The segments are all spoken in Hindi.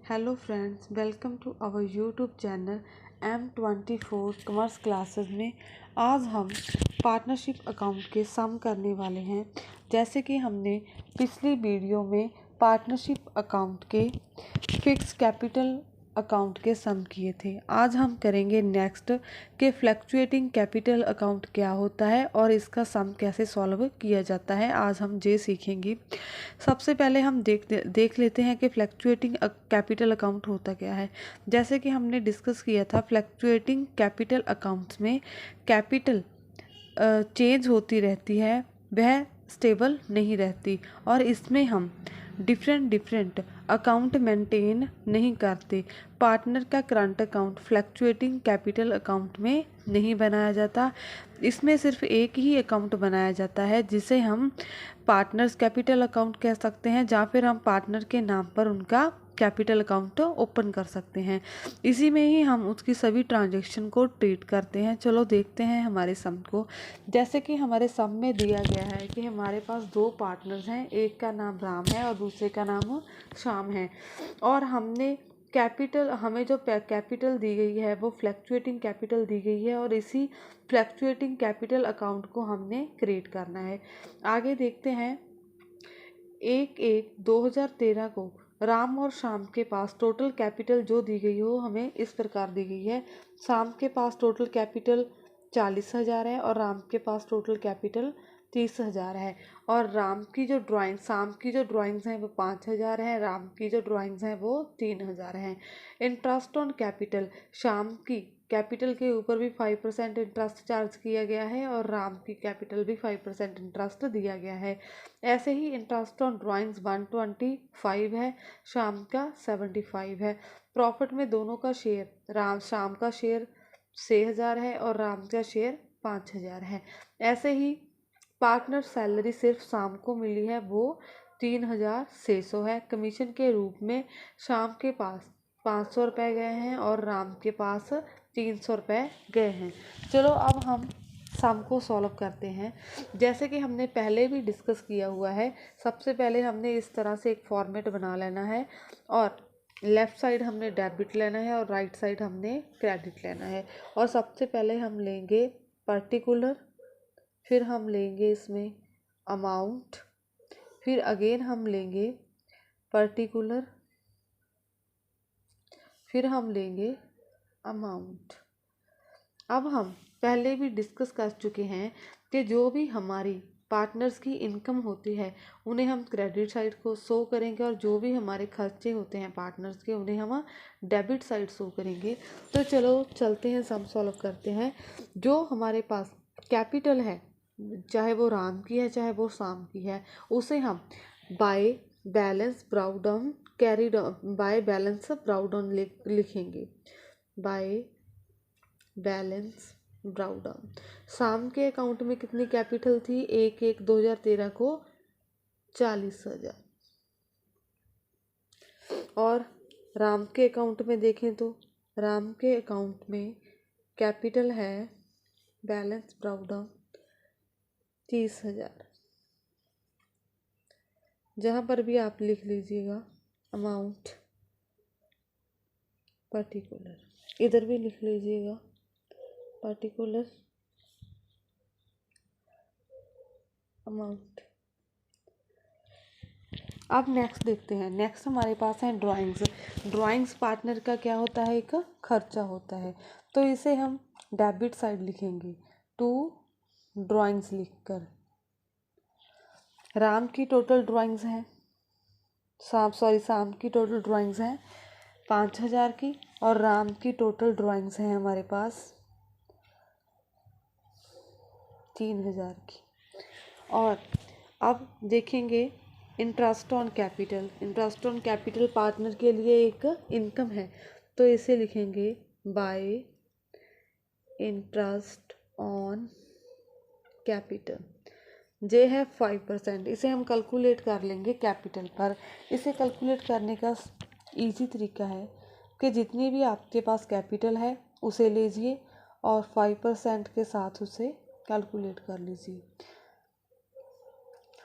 Hello friends, welcome to our YouTube channel M24 commerce classes में आज हम पार्टनरशिप अकाउंट के सम करने वाले हैं। जैसे कि हमने पिछली वीडियो में पार्टनरशिप अकाउंट के फिक्स कैपिटल अकाउंट के सम किए थे। आज हम करेंगे नेक्स्ट के फ्लक्चुएटिंग कैपिटल अकाउंट क्या होता है और इसका सम कैसे सॉल्व किया जाता है। आज हम ये सीखेंगे। सबसे पहले हम देख लेते हैं कि फ्लक्चुएटिंग कैपिटल अकाउंट होता क्या है। जैसे कि हमने डिस्कस किया था, फ्लक्चुएटिंग कैपिटल अकाउंट्स में कैपिटल चेंज होती रहती है, वह स्टेबल नहीं रहती और इसमें हम डिफरेंट अकाउंट मेंटेन नहीं करते। पार्टनर का current account fluctuating capital account में नहीं बनाया जाता। इसमें सिर्फ एक ही अकाउंट बनाया जाता है जिसे हम पार्टनर्स कैपिटल अकाउंट कह सकते हैं, या फिर हम पार्टनर के नाम पर उनका कैपिटल अकाउंट ओपन कर सकते हैं। इसी में ही हम उसकी सभी ट्रांजैक्शन को ट्रीट करते हैं। चलो देखते हैं हमारे सम को। जैसे कि हमारे सम में दिया गया है कि हमारे पास दो पार्टनर्स हैं, एक का नाम राम है और दूसरे का नाम श्याम है, और हमने हमें जो कैपिटल दी गई है वो फ्लक्चुएटिंग कैपिटल दी गई है और इसी फ्लक्चुएटिंग कैपिटल अकाउंट को हमने क्रिएट करना है। आगे देखते हैं। 1/1/2013 को राम और श्याम के पास टोटल कैपिटल जो दी गई हो हमें इस प्रकार दी गई है। श्याम के पास टोटल कैपिटल 40,000 है और राम के पास टोटल कैपिटल 30,000 है। और शाम की जो ड्राइंग्स हैं वो 5,000 है, राम की जो ड्राइंग्स हैं वो 3,000 हैं। इंटरेस्ट ऑन कैपिटल, शाम की कैपिटल के ऊपर भी 5% इंटरेस्ट चार्ज किया गया है और राम की कैपिटल भी 5% इंटरेस्ट दिया गया है। ऐसे ही इंटरेस्ट ऑन ड्राइंग्स 125 है, शाम का 75 है। प्रॉफिट में दोनों का शेयर, शाम का शेयर 6,000 है और राम का शेयर 5,000 है। ऐसे ही पार्टनर सैलरी सिर्फ शाम को मिली है, वो 3,600 है। कमीशन के रूप में शाम के पास 500 रुपये गए हैं और राम के पास 300 रुपये गए हैं। चलो अब हम सम को सॉल्व करते हैं। जैसे कि हमने पहले भी डिस्कस किया हुआ है, सबसे पहले हमने इस तरह से एक फॉर्मेट बना लेना है और लेफ़्ट साइड हमने डेबिट लेना है और राइट साइड हमने क्रेडिट लेना है। और सबसे पहले हम लेंगे पर्टिकुलर, फिर हम लेंगे इसमें अमाउंट, फिर अगेन हम लेंगे पर्टिकुलर, फिर हम लेंगे अमाउंट। अब हम पहले भी डिस्कस कर चुके हैं कि जो भी हमारी पार्टनर्स की इनकम होती है उन्हें हम क्रेडिट साइड को शो करेंगे और जो भी हमारे खर्चे होते हैं पार्टनर्स के उन्हें हम डेबिट साइड शो करेंगे। तो चलो चलते हैं, सम सॉल्व करते हैं। जो हमारे पास कैपिटल है, चाहे वो राम की है चाहे वो श्याम की है, उसे हम by balance brought down carried by balance brought down लिखेंगे। By balance brought down. Shyam के अकाउंट में कितनी कैपिटल थी? 1/1/2013 को 40,000। और राम के अकाउंट में देखें तो राम के अकाउंट में कैपिटल है, बैलेंस ब्राउट डाउन 30,000। जहाँ पर भी आप लिख लीजिएगा अमाउंट पर्टिकुलर, इधर भी लिख लीजिएगा पर्टिकुलर अमाउंट। अब नेक्स्ट देखते हैं। नेक्स्ट हमारे पास है ड्राइंग्स पार्टनर का क्या होता है? एक खर्चा होता है, तो इसे हम डेबिट साइड लिखेंगे, टू ड्राइंग्स लिखकर। राम की टोटल ड्राइंग्स हैं, शाम की टोटल ड्राइंग्स हैं 5,000 की और राम की टोटल ड्राइंग्स हैं हमारे पास 3,000 की। और अब देखेंगे इंटरेस्ट ऑन कैपिटल पार्टनर के लिए एक इनकम है, तो इसे लिखेंगे बाय इंटरेस्ट ऑन कैपिटल। जे है 5%, इसे हम कैलकुलेट कर लेंगे कैपिटल पर। इसे कैलकुलेट करने का इजी तरीका है कि जितनी भी आपके पास कैपिटल है उसे लीजिए और 5% के साथ उसे कैलकुलेट कर लीजिए।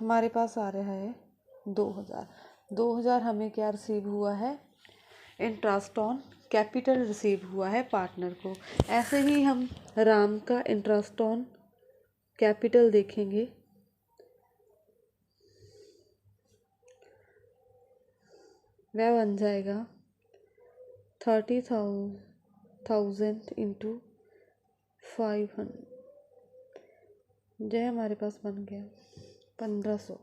हमारे पास आ रहा है 2,000। 2,000 हमें क्या रिसीव हुआ है? इंटरेस्ट ऑन कैपिटल रिसीव हुआ है पार्टनर को। ऐसे ही हम राम का इंटरेस्ट ऑन कैपिटल देखेंगे। वह बन जाएगा 30,000 इंटू 500, जो हमारे पास बन गया 1500।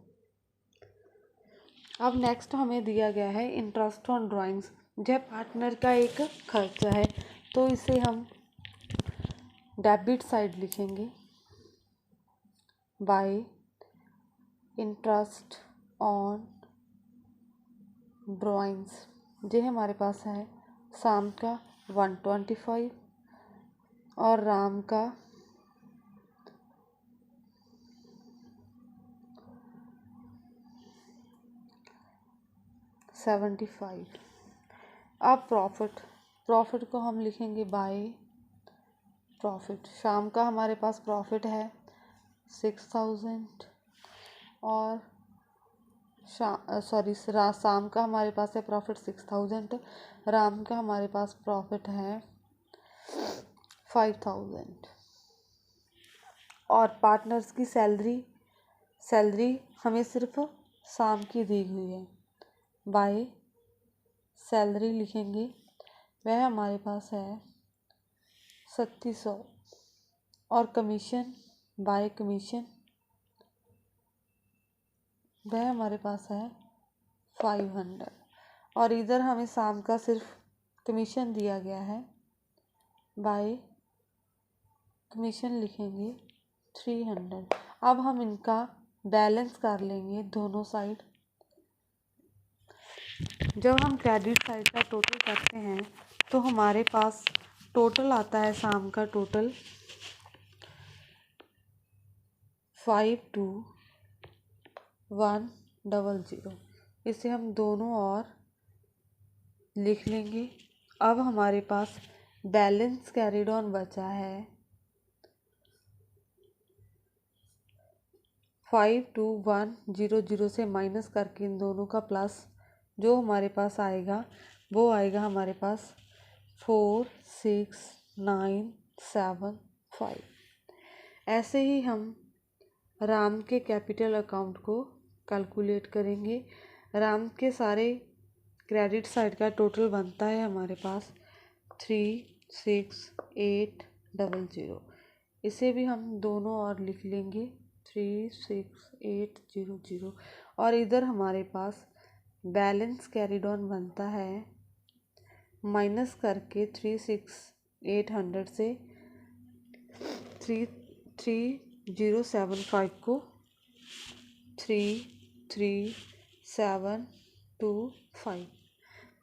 अब नेक्स्ट हमें दिया गया है इंटरेस्ट ऑन ड्राइंग्स। यह पार्टनर का एक खर्चा है, तो इसे हम डेबिट साइड लिखेंगे। बाय इंटरेस्ट ऑन ड्राइंग्स, ये हमारे पास है शाम का 125 और राम का 75। अब प्रॉफिट को हम लिखेंगे बाय प्रॉफिट। शाम का हमारे पास प्रॉफिट है 6000 और शाम का हमारे पास है प्रॉफिट 6000, राम का हमारे पास प्रॉफिट है 5000। और पार्टनर्स की सैलरी हमें सिर्फ शाम की दी हुई है। बाय सैलरी लिखेंगे, वह हमारे पास है 3700। और कमीशन बाय कमीशन, वह हमारे पास है 500। और इधर हमें शाम का सिर्फ कमीशन दिया गया है। बाय कमीशन लिखेंगे 300। अब हम इनका बैलेंस कर लेंगे दोनों साइड। जब हम क्रेडिट साइड का टोटल करते हैं तो हमारे पास टोटल आता है शाम का टोटल 52,100। इसे हम दोनों और लिख लेंगे। अब हमारे पास बैलेंस कैरिड ऑन बचा है 52,100 से माइनस करके इन दोनों का प्लस जो हमारे पास आएगा वो आएगा हमारे पास 46975। ऐसे ही हम राम के कैपिटल अकाउंट को कैलकुलेट करेंगे। राम के सारे क्रेडिट साइड का टोटल बनता है हमारे पास 36800। इसे भी हम दोनों और लिख लेंगे 36800। और इधर हमारे पास बैलेंस कैरिड ऑन बनता है माइनस करके 36800 से 3075 को 33725।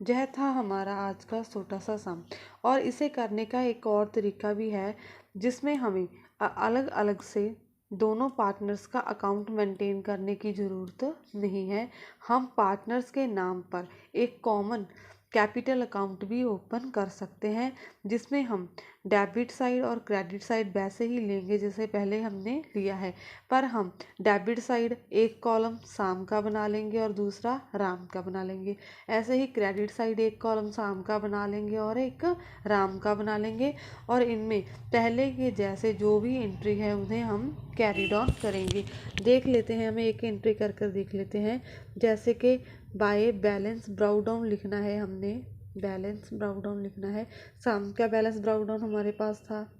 यह था हमारा आज का छोटा सा सम। और इसे करने का एक और तरीका भी है जिसमें हमें अलग अलग से दोनों पार्टनर्स का अकाउंट मेंटेन करने की ज़रूरत नहीं है। हम पार्टनर्स के नाम पर एक कॉमन कैपिटल अकाउंट भी ओपन कर सकते हैं, जिसमें हम डेबिट साइड और क्रेडिट साइड वैसे ही लेंगे जैसे पहले हमने लिया है, पर हम डेबिट साइड एक कॉलम शाम का बना लेंगे और दूसरा राम का बना लेंगे। ऐसे ही क्रेडिट साइड एक कॉलम शाम का बना लेंगे और एक राम का बना लेंगे। और इनमें पहले के जैसे जो भी एंट्री है उन्हें हम कैरिड ऑन करेंगे। देख लेते हैं, हमें एक एंट्री कर कर देख लेते हैं। जैसे कि बाय बैलेंस ब्राउ डाउन लिखना है, हमने बैलेंस ब्राउ डाउन लिखना है। शाम का बैलेंस ब्राउ डाउन हमारे पास था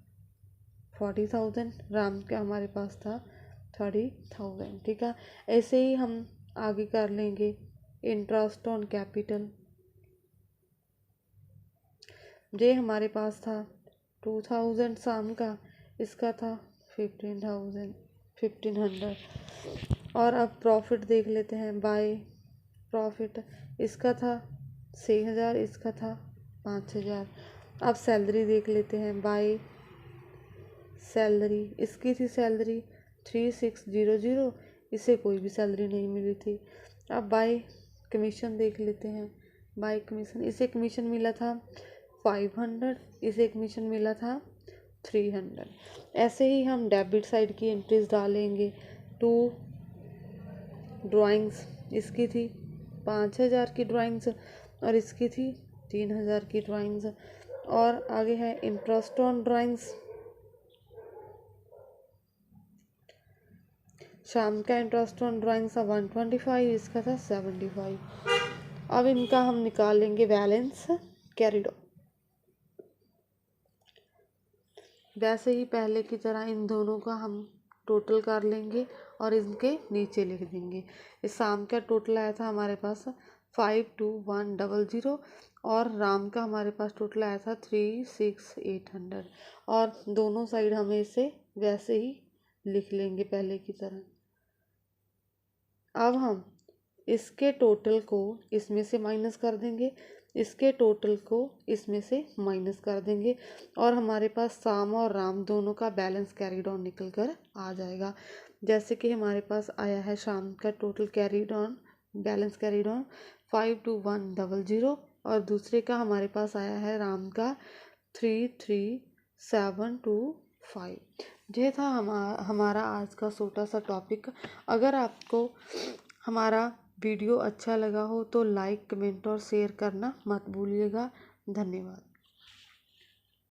40,000, राम का हमारे पास था 30,000। ठीक है, ऐसे ही हम आगे कर लेंगे इंटरेस्ट ऑन कैपिटल। ये हमारे पास था 2000 शाम का, इसका था 1500। और अब प्रॉफिट देख लेते हैं। बाय प्रॉफिट, इसका था 6000, इसका था 5000। अब सैलरी देख लेते हैं। बाय सैलरी, इसकी थी सैलरी 3600, इसे कोई भी सैलरी नहीं मिली थी। अब बाय कमीशन देख लेते हैं। बाय कमीशन, इसे कमीशन मिला था 500, इसे कमीशन मिला था 300। ऐसे ही हम डेबिट साइड की एंट्रीज डालेंगे। 2 ड्राइंग्स, इसकी थी 5000 की ड्राइंग्स और इसकी थी 3000 की ड्राइंग्स। और आगे है इंटरेस्ट ऑन ड्राइंग्स। शाम का इंटरेस्ट ऑन ड्राइंग्स था 125, इसका था 75। अब इनका हम निकाल लेंगे बैलेंस कैरिड ऑन। वैसे ही पहले की तरह इन दोनों का हम टोटल कर लेंगे और इनके नीचे लिख देंगे। इस शाम का टोटल आया था हमारे पास 52100 और राम का हमारे पास टोटल आया था 36800। और दोनों साइड हमें इसे वैसे ही लिख लेंगे पहले की तरह। अब हम इसके टोटल को इसमें से माइनस कर देंगे, इसके टोटल को इसमें से माइनस कर देंगे और हमारे पास शाम और राम दोनों का बैलेंस कैरिड ऑन निकल कर आ जाएगा। जैसे कि हमारे पास आया है शाम का total carried on, balance carried on 52100 और दूसरे का हमारे पास आया है राम का 33725। यह था हमारा आज का छोटा सा टॉपिक। अगर आपको हमारा वीडियो अच्छा लगा हो तो लाइक, कमेंट और शेयर करना मत भूलिएगा। धन्यवाद।